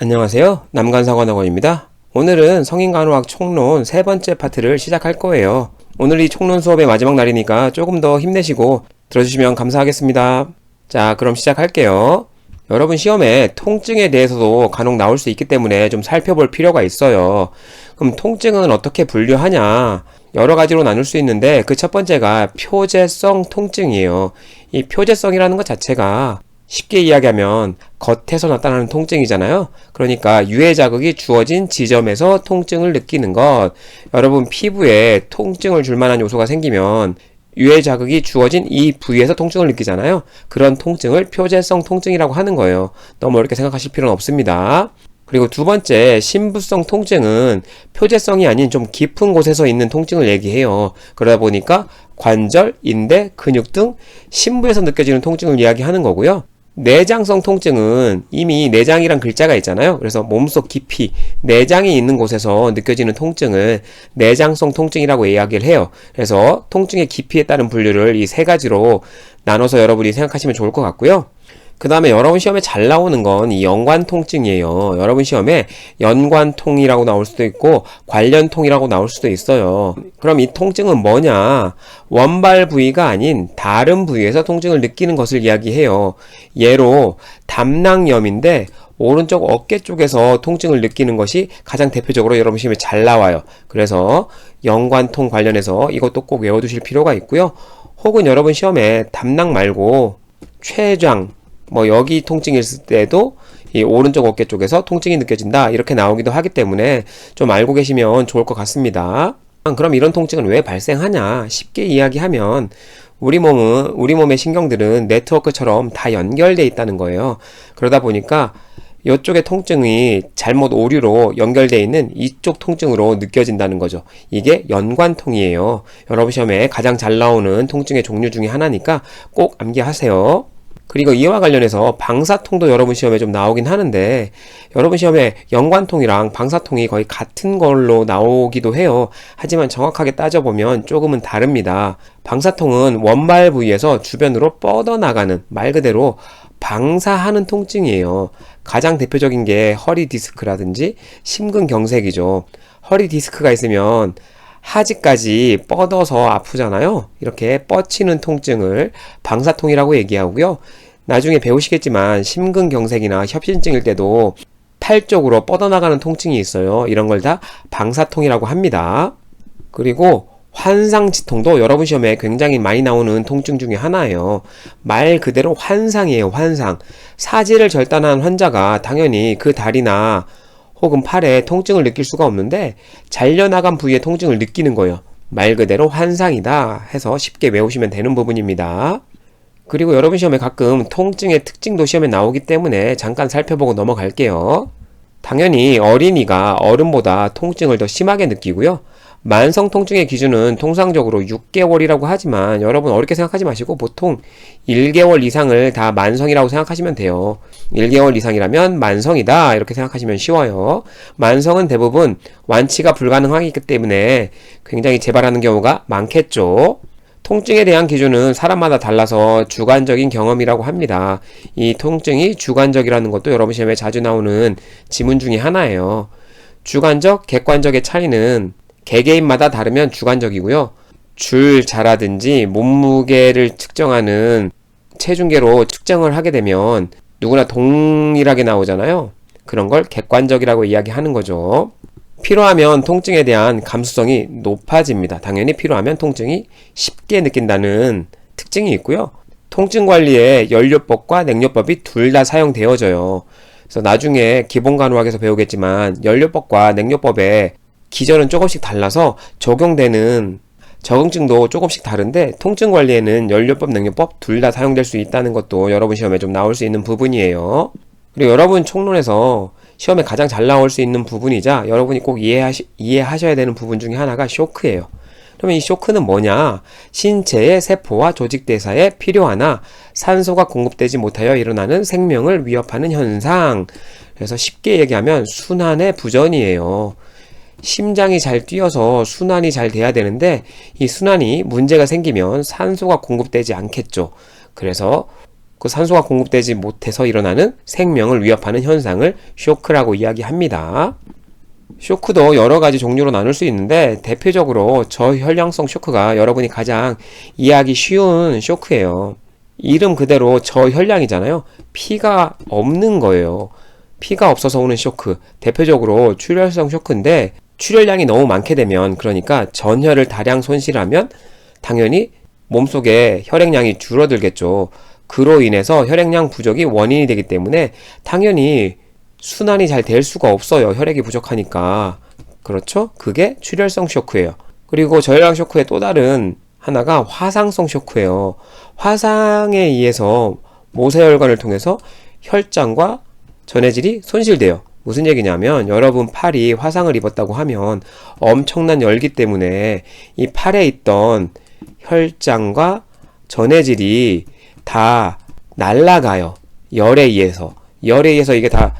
안녕하세요. 남간사관학원입니다. 오늘은 성인간호학 총론 세 번째 파트를 시작할 거예요. 오늘 이 총론 수업의 마지막 날이니까 조금 더 힘내시고 들어주시면 감사하겠습니다. 자, 그럼 시작할게요. 여러분 시험에 통증에 대해서도 간혹 나올 수 있기 때문에 좀 살펴볼 필요가 있어요. 그럼 통증은 어떻게 분류하냐? 여러 가지로 나눌 수 있는데 그 첫 번째가 표제성 통증이에요. 이 표제성이라는 것 자체가 쉽게 이야기하면 겉에서 나타나는 통증이잖아요. 그러니까 유해 자극이 주어진 지점에서 통증을 느끼는 것. 여러분 피부에 통증을 줄 만한 요소가 생기면 유해 자극이 주어진 이 부위에서 통증을 느끼잖아요. 그런 통증을 표제성 통증이라고 하는 거예요. 너무 어렵게 생각하실 필요는 없습니다. 그리고 두 번째, 심부성 통증은 표제성이 아닌 좀 깊은 곳에서 있는 통증을 얘기해요. 그러다 보니까 관절, 인대, 근육 등 심부에서 느껴지는 통증을 이야기하는 거고요. 내장성 통증은 이미 내장이란 글자가 있잖아요. 그래서 몸속 깊이 내장이 있는 곳에서 느껴지는 통증을 내장성 통증이라고 이야기를 해요. 그래서 통증의 깊이에 따른 분류를 이 세 가지로 나눠서 여러분이 생각하시면 좋을 것 같고요. 그 다음에 여러분 시험에 잘 나오는 건 이 연관통증이에요. 여러분 시험에 연관통이라고 나올 수도 있고 관련통이라고 나올 수도 있어요. 그럼 이 통증은 뭐냐? 원발 부위가 아닌 다른 부위에서 통증을 느끼는 것을 이야기해요. 예로 담낭염인데 오른쪽 어깨 쪽에서 통증을 느끼는 것이 가장 대표적으로 여러분 시험에 잘 나와요. 그래서 연관통 관련해서 이것도 꼭 외워두실 필요가 있고요. 혹은 여러분 시험에 담낭 말고 췌장, 여기 통증이 있을 때도 이 오른쪽 어깨 쪽에서 통증이 느껴진다 이렇게 나오기도 하기 때문에 좀 알고 계시면 좋을 것 같습니다. 그럼 이런 통증은 왜 발생하냐? 쉽게 이야기하면 우리 몸의 신경들은 네트워크처럼 다 연결되어 있다는 거예요. 그러다 보니까 이쪽의 통증이 잘못 오류로 연결되어 있는 이쪽 통증으로 느껴진다는 거죠. 이게 연관통이에요. 여러분 시험에 가장 잘 나오는 통증의 종류 중에 하나니까 꼭 암기하세요. 그리고 이와 관련해서 방사통도 여러분 시험에 좀 나오긴 하는데 여러분 시험에 연관통이랑 방사통이 거의 같은 걸로 나오기도 해요. 하지만 정확하게 따져보면 조금은 다릅니다. 방사통은 원발 부위에서 주변으로 뻗어나가는 말 그대로 방사하는 통증이에요. 가장 대표적인 게 허리 디스크라든지 심근경색이죠. 허리 디스크가 있으면 하지까지 뻗어서 아프잖아요. 이렇게 뻗치는 통증을 방사통이라고 얘기하고요. 나중에 배우시겠지만 심근경색이나 협심증일 때도 팔 쪽으로 뻗어나가는 통증이 있어요. 이런 걸 다 방사통이라고 합니다. 그리고 환상지통도 여러분 시험에 굉장히 많이 나오는 통증 중에 하나예요. 말 그대로 환상이에요. 환상. 사지를 절단한 환자가 당연히 그 다리나 혹은 팔에 통증을 느낄 수가 없는데 잘려나간 부위에 통증을 느끼는 거예요. 말 그대로 환상이다 해서 쉽게 외우시면 되는 부분입니다. 그리고 여러분 시험에 가끔 통증의 특징도 시험에 나오기 때문에 잠깐 살펴보고 넘어갈게요. 당연히 어린이가 어른보다 통증을 더 심하게 느끼고요. 만성 통증의 기준은 통상적으로 6개월이라고 하지만 여러분 어렵게 생각하지 마시고 보통 1개월 이상을 다 만성이라고 생각하시면 돼요. 1개월 이상이라면 만성이다 이렇게 생각하시면 쉬워요. 만성은 대부분 완치가 불가능하기 때문에 굉장히 재발하는 경우가 많겠죠. 통증에 대한 기준은 사람마다 달라서 주관적인 경험이라고 합니다. 이 통증이 주관적이라는 것도 여러분 시험에 자주 나오는 지문 중에 하나예요. 주관적, 객관적의 차이는 개개인마다 다르면 주관적이고요. 줄자라든지 몸무게를 측정하는 체중계로 측정을 하게 되면 누구나 동일하게 나오잖아요. 그런 걸 객관적이라고 이야기하는 거죠. 필요하면 통증에 대한 감수성이 높아집니다. 당연히 필요하면 통증이 쉽게 느낀다는 특징이 있고요. 통증 관리에 연료법과 냉료법이 둘 다 사용되어져요. 그래서 나중에 기본간호학에서 배우겠지만 연료법과 냉료법의 기전은 조금씩 달라서 적용되는 적응증도 조금씩 다른데 통증 관리에는 연료법, 냉료법 둘 다 사용될 수 있다는 것도 여러분 시험에 좀 나올 수 있는 부분이에요. 그리고 여러분 총론에서 시험에 가장 잘 나올 수 있는 부분이자 여러분이 꼭 이해하셔야 되는 부분 중에 하나가 쇼크예요. 그러면 이 쇼크는 뭐냐? 신체의 세포와 조직 대사에 필요하나 산소가 공급되지 못하여 일어나는 생명을 위협하는 현상. 그래서 쉽게 얘기하면 순환의 부전이에요. 심장이 잘 뛰어서 순환이 잘 돼야 되는데 이 순환이 문제가 생기면 산소가 공급되지 않겠죠. 그래서 그 산소가 공급되지 못해서 일어나는 생명을 위협하는 현상을 쇼크라고 이야기합니다. 쇼크도 여러 가지 종류로 나눌 수 있는데 대표적으로 저혈량성 쇼크가 여러분이 가장 이해하기 쉬운 쇼크예요. 이름 그대로 저혈량이잖아요. 피가 없는 거예요. 피가 없어서 오는 쇼크, 대표적으로 출혈성 쇼크인데 출혈량이 너무 많게 되면, 그러니까 전혈을 다량 손실하면 당연히 몸속에 혈액량이 줄어들겠죠. 그로 인해서 혈액량 부족이 원인이 되기 때문에 당연히 순환이 잘 될 수가 없어요. 혈액이 부족하니까. 그렇죠? 그게 출혈성 쇼크예요. 그리고 저혈량 쇼크의 또 다른 하나가 화상성 쇼크예요. 화상에 의해서 모세혈관을 통해서 혈장과 전해질이 손실돼요. 무슨 얘기냐면 여러분 팔이 화상을 입었다고 하면 엄청난 열기 때문에 이 팔에 있던 혈장과 전해질이 다 날아가요. 열에 의해서 이게 다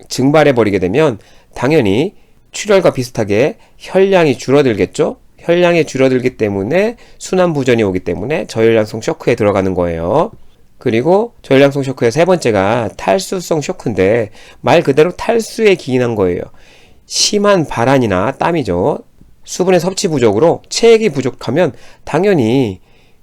증발해 버리게 되면 당연히 출혈과 비슷하게 혈량이 줄어들겠죠. 혈량이 줄어들기 때문에 순환 부전이 오기 때문에 저혈량성 쇼크에 들어가는 거예요. 그리고 저혈량성 쇼크의 세 번째가 탈수성 쇼크인데 말 그대로 탈수에 기인한 거예요. 심한 발한이나 땀이죠. 수분의 섭취 부족으로 체액이 부족하면 당연히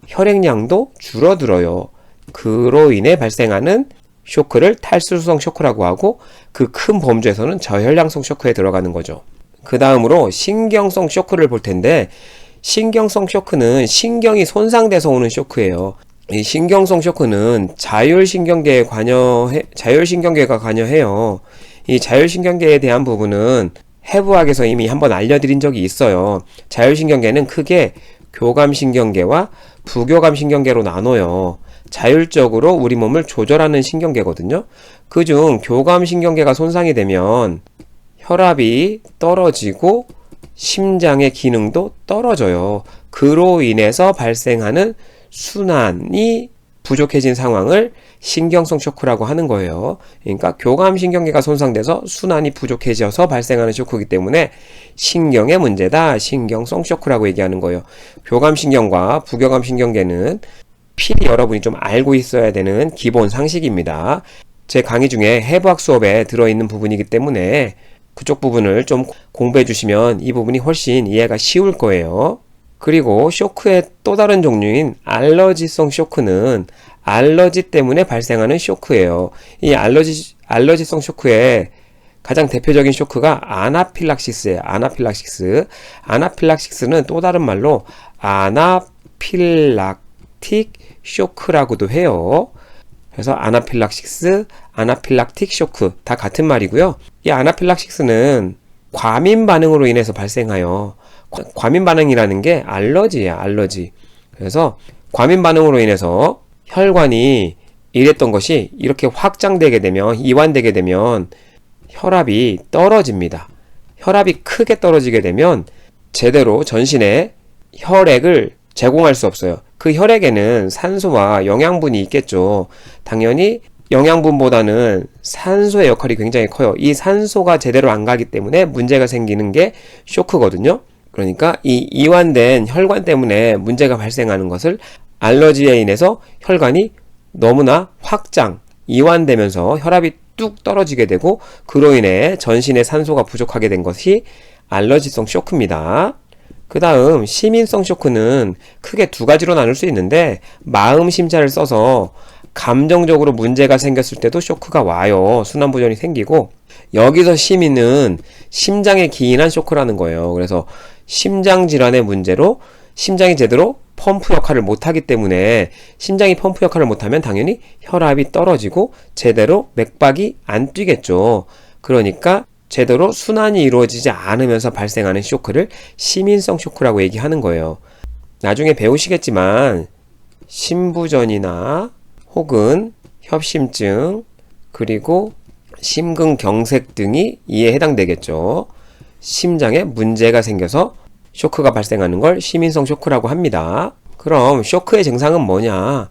혈액량도 줄어들어요. 그로 인해 발생하는 쇼크를 탈수성 쇼크라고 하고 그 큰 범주에서는 저혈량성 쇼크에 들어가는 거죠. 그 다음으로 신경성 쇼크를 볼 텐데 신경성 쇼크는 신경이 손상돼서 오는 쇼크예요. 이 신경성 쇼크는 자율신경계가 관여해요. 이 자율신경계에 대한 부분은 해부학에서 이미 한번 알려드린 적이 있어요. 자율신경계는 크게 교감신경계와 부교감신경계로 나눠요. 자율적으로 우리 몸을 조절하는 신경계거든요. 그중 교감신경계가 손상이 되면 혈압이 떨어지고 심장의 기능도 떨어져요. 그로 인해서 발생하는 순환이 부족해진 상황을 신경성 쇼크라고 하는 거예요. 그러니까 교감신경계가 손상돼서 순환이 부족해져서 발생하는 쇼크이기 때문에 신경의 문제다, 신경성 쇼크라고 얘기하는 거예요. 교감신경과 부교감신경계는 필히 여러분이 좀 알고 있어야 되는 기본 상식입니다. 제 강의 중에 해부학 수업에 들어있는 부분이기 때문에 그쪽 부분을 좀 공부해 주시면 이 부분이 훨씬 이해가 쉬울 거예요. 그리고 쇼크의 또 다른 종류인 알러지성 쇼크는 알러지 때문에 발생하는 쇼크예요. 이 알러지성 쇼크의 가장 대표적인 쇼크가 아나필락시스예요. 아나필락시스는 또 다른 말로 아나필락틱 쇼크라고도 해요. 그래서 아나필락시스, 아나필락틱 쇼크 다 같은 말이고요. 이 아나필락시스는 과민 반응으로 인해서 발생하여 과민 반응이라는 게 알러지예요. 알러지. 그래서 과민 반응으로 인해서 혈관이 이랬던 것이 이렇게 확장되게 되면, 이완되게 되면 혈압이 떨어집니다. 혈압이 크게 떨어지게 되면 제대로 전신에 혈액을 제공할 수 없어요. 그 혈액에는 산소와 영양분이 있겠죠. 당연히 영양분보다는 산소의 역할이 굉장히 커요. 이 산소가 제대로 안 가기 때문에 문제가 생기는 게 쇼크거든요. 그러니까 이 이완된 혈관 때문에 문제가 발생하는 것을 알러지에 인해서 혈관이 너무나 확장, 이완되면서 혈압이 뚝 떨어지게 되고 그로 인해 전신에 산소가 부족하게 된 것이 알러지성 쇼크입니다. 그 다음 시민성 쇼크는 크게 두 가지로 나눌 수 있는데 마음 심자를 써서 감정적으로 문제가 생겼을 때도 쇼크가 와요. 순환부전이 생기고 여기서 시민은 심장에 기인한 쇼크라는 거예요. 그래서 심장 질환의 문제로 심장이 제대로 펌프 역할을 못하기 때문에 심장이 펌프 역할을 못하면 당연히 혈압이 떨어지고 제대로 맥박이 안 뛰겠죠. 그러니까 제대로 순환이 이루어지지 않으면서 발생하는 쇼크를 시민성 쇼크라고 얘기하는 거예요. 나중에 배우시겠지만 심부전이나 혹은 협심증 그리고 심근경색 등이 이에 해당되겠죠. 심장에 문제가 생겨서 쇼크가 발생하는 걸 시민성 쇼크라고 합니다. 그럼 쇼크의 증상은 뭐냐?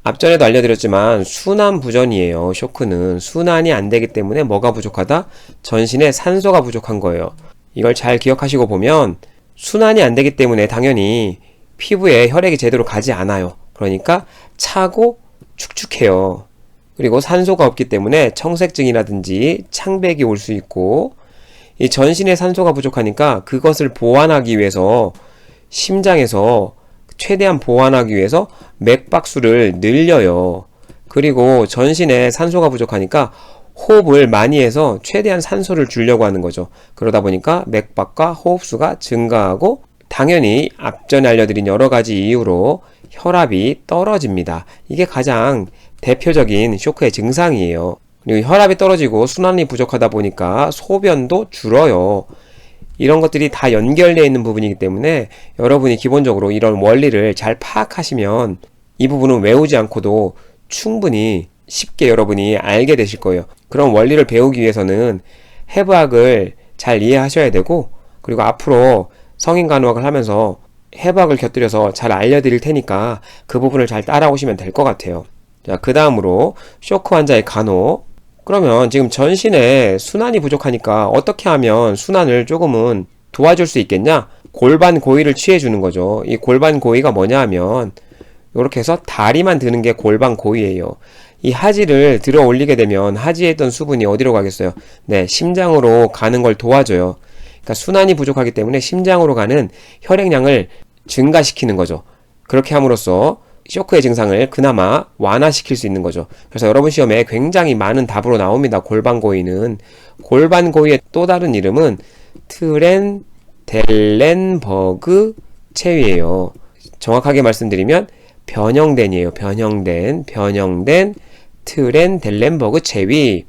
앞전에도 알려드렸지만 순환부전이에요. 쇼크는 순환이 안 되기 때문에 뭐가 부족하다? 전신에 산소가 부족한 거예요. 이걸 잘 기억하시고 보면 순환이 안 되기 때문에 당연히 피부에 혈액이 제대로 가지 않아요. 그러니까 차고 축축해요. 그리고 산소가 없기 때문에 청색증이라든지 창백이 올 수 있고, 이 전신에 산소가 부족하니까 그것을 보완하기 위해서 심장에서 최대한 보완하기 위해서 맥박수를 늘려요. 그리고 전신에 산소가 부족하니까 호흡을 많이 해서 최대한 산소를 주려고 하는 거죠. 그러다 보니까 맥박과 호흡수가 증가하고, 당연히 앞전에 알려드린 여러 가지 이유로 혈압이 떨어집니다. 이게 가장 대표적인 쇼크의 증상이에요. 그리고 혈압이 떨어지고 순환이 부족하다 보니까 소변도 줄어요. 이런 것들이 다 연결되어 있는 부분이기 때문에 여러분이 기본적으로 이런 원리를 잘 파악하시면 이 부분은 외우지 않고도 충분히 쉽게 여러분이 알게 되실 거예요. 그런 원리를 배우기 위해서는 해부학을 잘 이해하셔야 되고, 그리고 앞으로 성인간호학을 하면서 해부학을 곁들여서 잘 알려드릴 테니까 그 부분을 잘 따라오시면 될 것 같아요. 자, 그 다음으로 쇼크 환자의 간호. 그러면 지금 전신에 순환이 부족하니까 어떻게 하면 순환을 조금은 도와줄 수 있겠냐? 골반 고위를 취해주는 거죠. 이 골반 고위가 뭐냐 하면 이렇게 해서 다리만 드는 게 골반 고위예요. 이 하지를 들어 올리게 되면 하지에 있던 수분이 어디로 가겠어요? 네, 심장으로 가는 걸 도와줘요. 그러니까 순환이 부족하기 때문에 심장으로 가는 혈액량을 증가시키는 거죠. 그렇게 함으로써 쇼크의 증상을 그나마 완화시킬 수 있는 거죠. 그래서 여러분 시험에 굉장히 많은 답으로 나옵니다. 골반고이는. 골반고이의 또 다른 이름은 트렌델렌버그 체위예요. 정확하게 말씀드리면 변형된이에요. 변형된 트렌델렌버그 체위.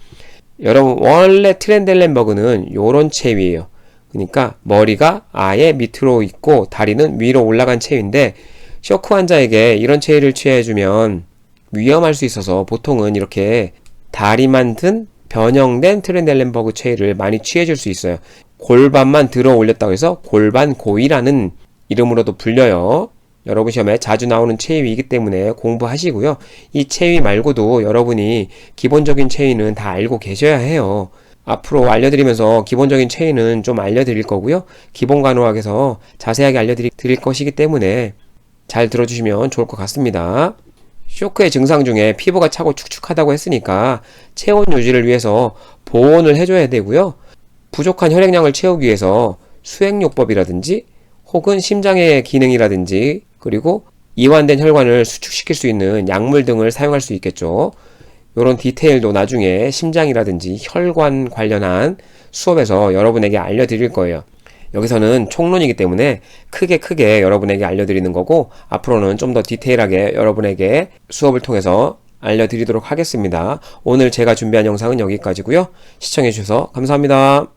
여러분 원래 트렌델렌버그는 요런 체위예요. 그러니까 머리가 아예 밑으로 있고 다리는 위로 올라간 체위인데, 쇼크 환자에게 이런 체위를 취해주면 위험할 수 있어서 보통은 이렇게 다리만 든 변형된 트렌델렌버그 체위를 많이 취해줄 수 있어요. 골반만 들어 올렸다고 해서 골반 고위라는 이름으로도 불려요. 여러분 시험에 자주 나오는 체위이기 때문에 공부하시고요. 이 체위 말고도 여러분이 기본적인 체위는 다 알고 계셔야 해요. 앞으로 알려드리면서 기본적인 체위는 좀 알려드릴 거고요. 기본간호학에서 자세하게 알려드릴 것이기 때문에 잘 들어주시면 좋을 것 같습니다. 쇼크의 증상 중에 피부가 차고 축축하다고 했으니까 체온 유지를 위해서 보온을 해줘야 되고요. 부족한 혈액량을 채우기 위해서 수액요법이라든지 혹은 심장의 기능이라든지 그리고 이완된 혈관을 수축시킬 수 있는 약물 등을 사용할 수 있겠죠. 이런 디테일도 나중에 심장이라든지 혈관 관련한 수업에서 여러분에게 알려드릴 거예요. 여기서는 총론이기 때문에 크게 여러분에게 알려드리는 거고, 앞으로는 좀 더 디테일하게 여러분에게 수업을 통해서 알려드리도록 하겠습니다. 오늘 제가 준비한 영상은 여기까지고요. 시청해주셔서 감사합니다.